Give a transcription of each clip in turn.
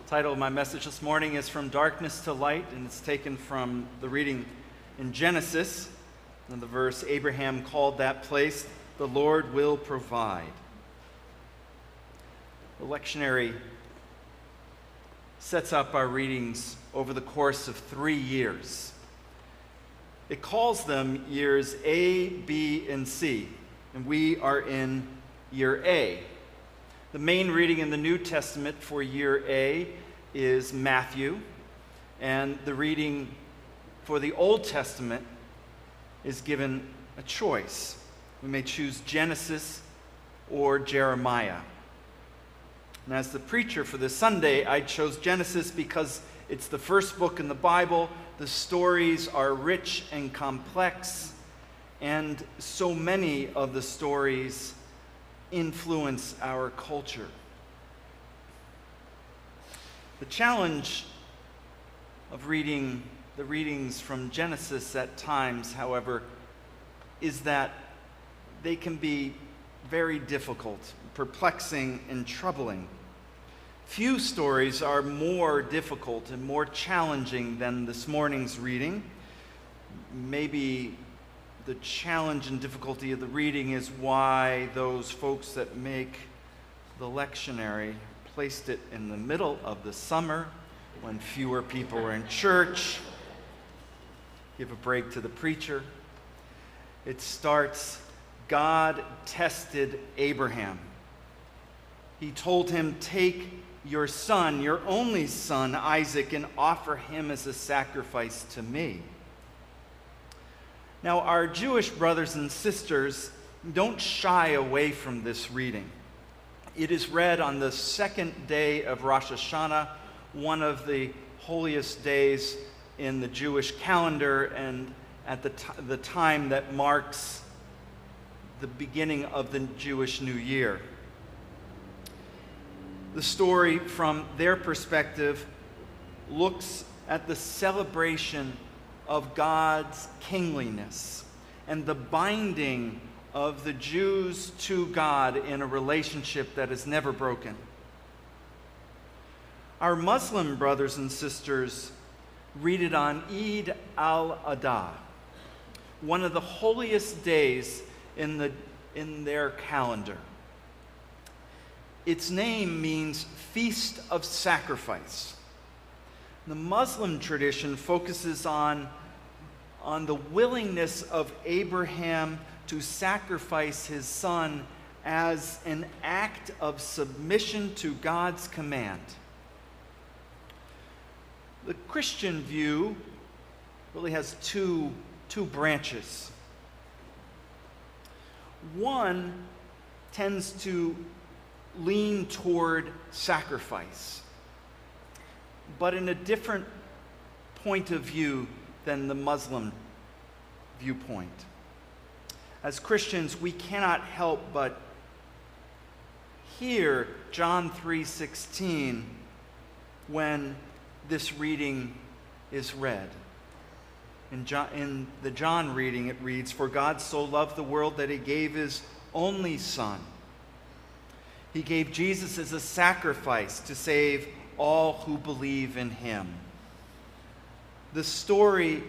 The title of my message this morning is From Darkness to Light, and it's taken from the reading in Genesis, and the verse, Abraham called that place, "The Lord will provide." The lectionary sets up our readings over the course of 3 years. It calls them years A, B, and C, and we are in year A. The main reading in the New Testament for year A is Matthew, and the reading for the Old Testament is given a choice. We may choose Genesis or Jeremiah. And as the preacher for this Sunday, I chose Genesis because it's the first book in the Bible. The stories are rich and complex, and so many of the stories influence our culture. The challenge of reading the readings from Genesis at times, however, is that they can be very difficult, perplexing, and troubling. Few stories are more difficult and more challenging than this morning's reading. Maybe the challenge and difficulty of the reading is why those folks that make the lectionary placed it in the middle of the summer when fewer people are in church. Give a break to the preacher. It starts, God tested Abraham. He told him, "Take your son, your only son, Isaac, and offer him as a sacrifice to me." Now, our Jewish brothers and sisters don't shy away from this reading. It is read on the second day of Rosh Hashanah, one of the holiest days in the Jewish calendar, and at the time that marks the beginning of the Jewish New Year. The story, from their perspective, looks at the celebration of God's kingliness and the binding of the Jews to God in a relationship that is never broken. Our Muslim brothers and sisters read it on Eid al-Adha, one of the holiest days in their calendar. Its name means Feast of Sacrifice. The Muslim tradition focuses on the willingness of Abraham to sacrifice his son as an act of submission to God's command. The Christian view really has two branches. One tends to lean toward sacrifice, but in a different point of view than the Muslim viewpoint. As Christians, we cannot help but hear John 3:16 when this reading is read. In the John reading, it reads, "For God so loved the world that he gave his only Son. He gave Jesus as a sacrifice to save all who believe in him." The story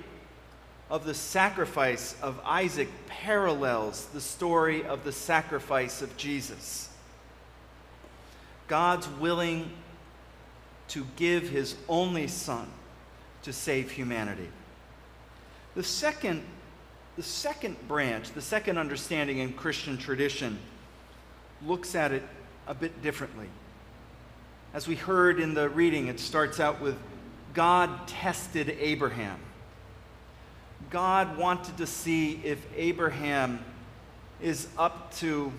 of the sacrifice of Isaac parallels the story of the sacrifice of Jesus. God's willing to give his only Son to save humanity. The second branch, the second understanding in Christian tradition, looks at it a bit differently. As we heard in the reading, it starts out with, God tested Abraham. God wanted to see if Abraham is up to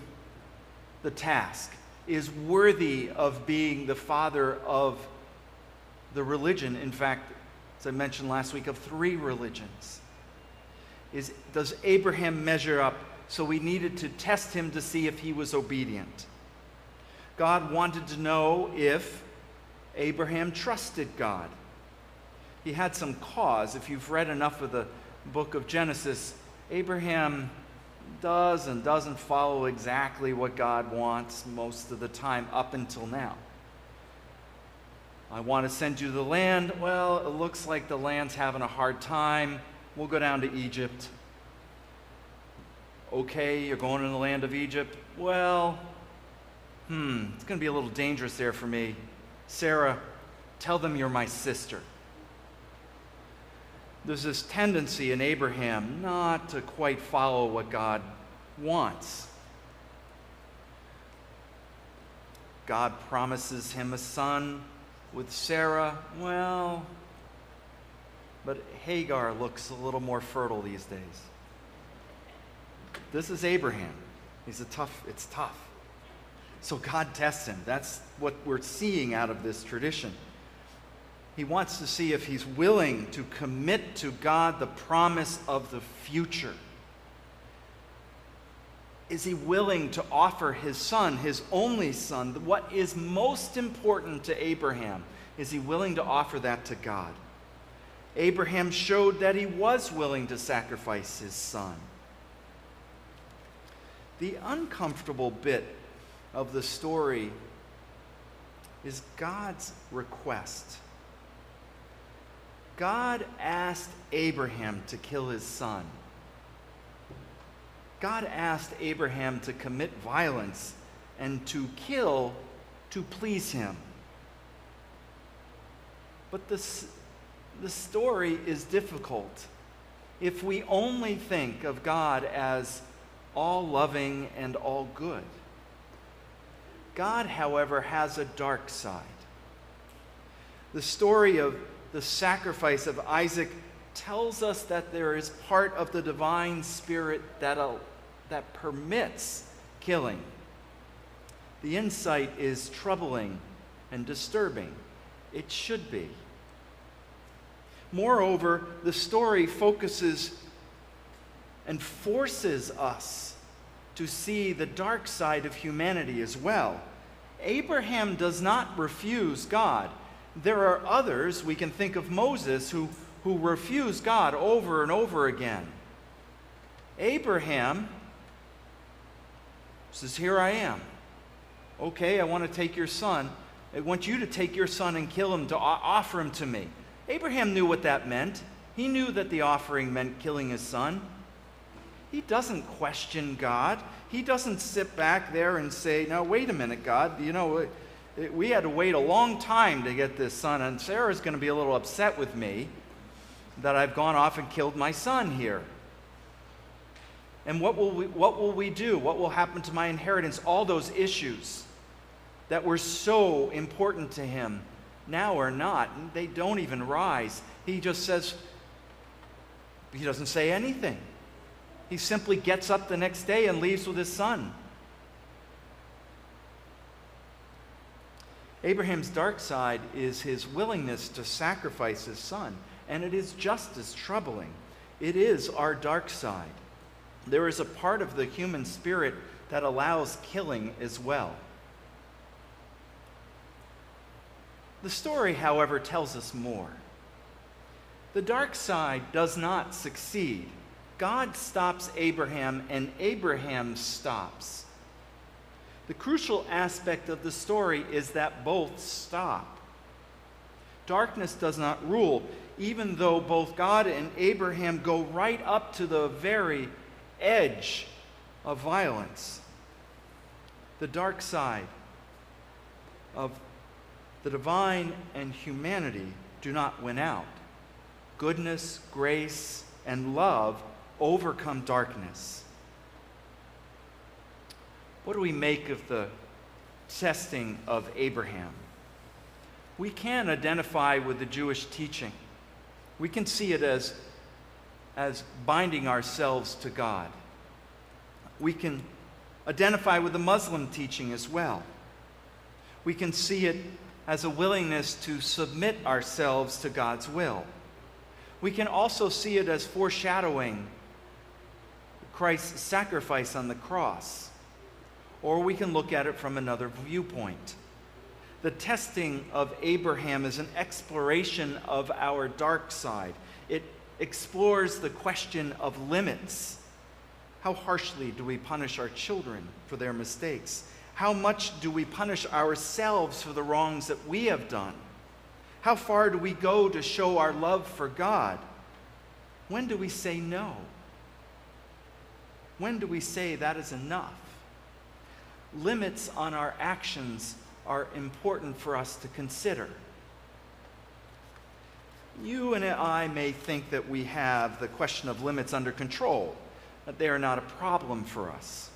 the task, is worthy of being the father of the religion. In fact, as I mentioned last week, of 3 religions. Does Abraham measure up? So we needed to test him to see if he was obedient. God wanted to know if Abraham trusted God. He had some cause. If you've read enough of the book of Genesis, Abraham does and doesn't follow exactly what God wants most of the time up until now. I want to send you to the land. Well, it looks like the land's having a hard time. We'll go down to Egypt. Okay, you're going to the land of Egypt. Well, it's going to be a little dangerous there for me. Sarah, tell them you're my sister. There's this tendency in Abraham not to quite follow what God wants. God promises him a son with Sarah. Well, but Hagar looks a little more fertile these days. This is Abraham. It's tough. So God tests him. That's what we're seeing out of this tradition. He wants to see if he's willing to commit to God the promise of the future. Is he willing to offer his son, his only son? What is most important to Abraham? Is he willing to offer that to God? Abraham showed that he was willing to sacrifice his son. The uncomfortable bit of the story is God's request. God asked Abraham to kill his son. God asked Abraham to commit violence and to kill to please him. But the story is difficult if we only think of God as all loving and all good. God, however, has a dark side. The story of the sacrifice of Isaac tells us that there is part of the divine spirit that permits killing. The insight is troubling and disturbing. It should be. Moreover, the story focuses and forces us to see the dark side of humanity as well. Abraham does not refuse God. There are others, we can think of Moses, who refuse God over and over again. Abraham says, here I am. Okay, I want to take your son. I want you to take your son and kill him, to offer him to me. Abraham knew what that meant. He knew that the offering meant killing his son. He doesn't question God. He doesn't sit back there and say, now wait a minute, God, we had to wait a long time to get this son, and Sarah's going to be a little upset with me that I've gone off and killed my son here. And what will we do? What will happen to my inheritance? All those issues that were so important to him now are not. They don't even rise. He just says, he doesn't say anything. He simply gets up the next day and leaves with his son. Abraham's dark side is his willingness to sacrifice his son, and it is just as troubling. It is our dark side. There is a part of the human spirit that allows killing as well. The story, however, tells us more. The dark side does not succeed. God stops Abraham, and Abraham stops. The crucial aspect of the story is that both stop. Darkness does not rule, even though both God and Abraham go right up to the very edge of violence. The dark side of the divine and humanity do not win out. Goodness, grace, and love overcome darkness. What do we make of the testing of Abraham? We can identify with the Jewish teaching. We can see it as binding ourselves to God. We can identify with the Muslim teaching as well. We can see it as a willingness to submit ourselves to God's will. We can also see it as foreshadowing Christ's sacrifice on the cross. Or we can look at it from another viewpoint. The testing of Abraham is an exploration of our dark side. It explores the question of limits. How harshly do we punish our children for their mistakes? How much do we punish ourselves for the wrongs that we have done? How far do we go to show our love for God? When do we say no? When do we say that is enough? Limits on our actions are important for us to consider. You and I may think that we have the question of limits under control, that they are not a problem for us.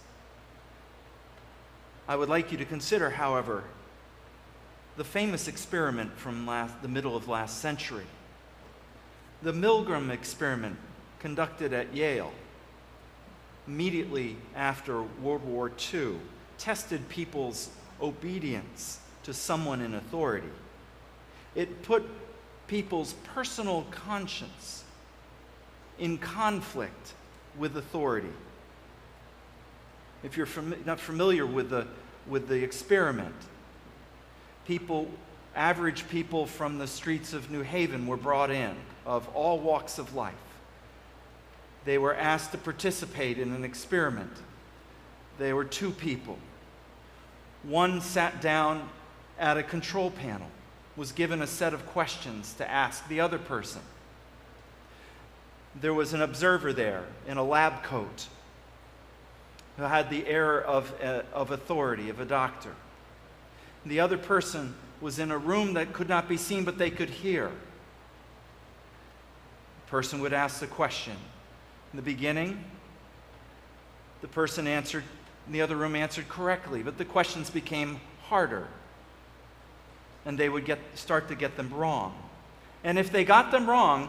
I would like you to consider, however, the famous experiment from the middle of last century. The Milgram experiment conducted at Yale immediately after World War II tested people's obedience to someone in authority. It put people's personal conscience in conflict with authority. If you're not familiar with the experiment, average people from the streets of New Haven were brought in, of all walks of life. They were asked to participate in an experiment. There were two people. One sat down at a control panel, was given a set of questions to ask the other person. There was an observer there in a lab coat who had the air of authority, of a doctor. The other person was in a room that could not be seen, but they could hear. The person would ask the question. In the beginning, the person answered, in the other room answered correctly, but the questions became harder, and they would start to get them wrong. And if they got them wrong,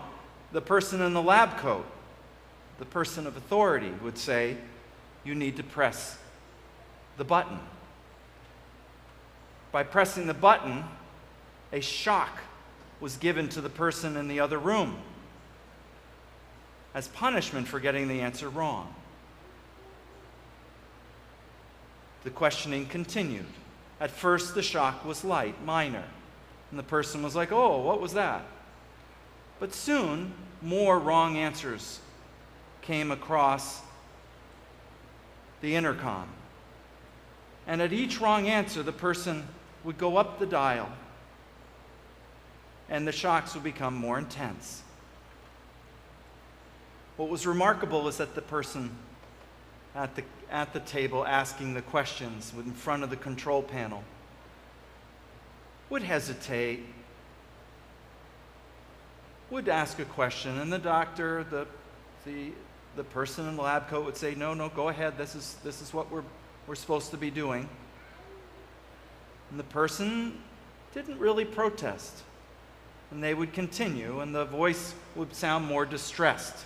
the person in the lab coat, the person of authority, would say, "You need to press the button." By pressing the button, a shock was given to the person in the other room as punishment for getting the answer wrong. The questioning continued. At first, the shock was light, minor, and the person was like, "Oh, what was that?" But soon, more wrong answers came across the intercom. And at each wrong answer, the person would go up the dial, and the shocks would become more intense. What was remarkable is that the person at the table asking the questions in front of the control panel would hesitate, would ask a question, and the doctor, the person in the lab coat would say, no, go ahead, this is what we're supposed to be doing. And the person didn't really protest. And they would continue, and the voice would sound more distressed.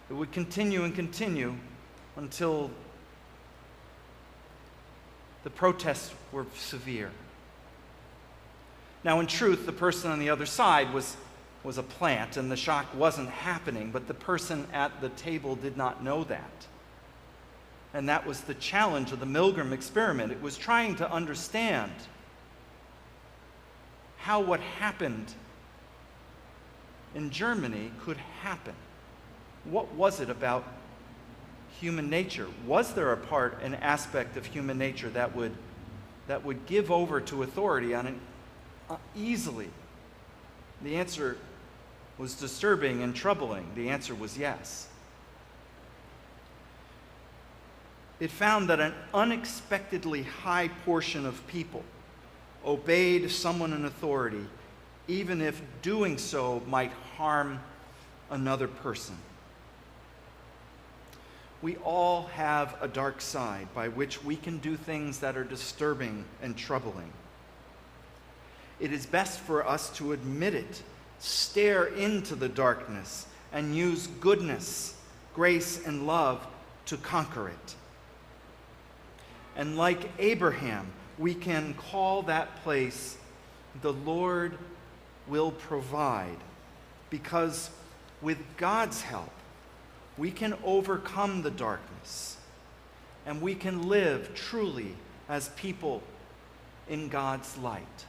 It would continue and continue until the protests were severe. Now, in truth, the person on the other side was a plant, and the shock wasn't happening, but the person at the table did not know that. And that was the challenge of the Milgram experiment. It was trying to understand how what happened in Germany could happen. What was it about human nature? Was there an aspect of human nature that would give over to authority easily? The answer was disturbing and troubling. The answer was yes. It found that an unexpectedly high portion of people obeyed someone in authority, even if doing so might harm another person. We all have a dark side by which we can do things that are disturbing and troubling. It is best for us to admit it, stare into the darkness, and use goodness, grace, and love to conquer it. And like Abraham, we can call that place, "The Lord will provide," because with God's help, we can overcome the darkness, and we can live truly as people in God's light.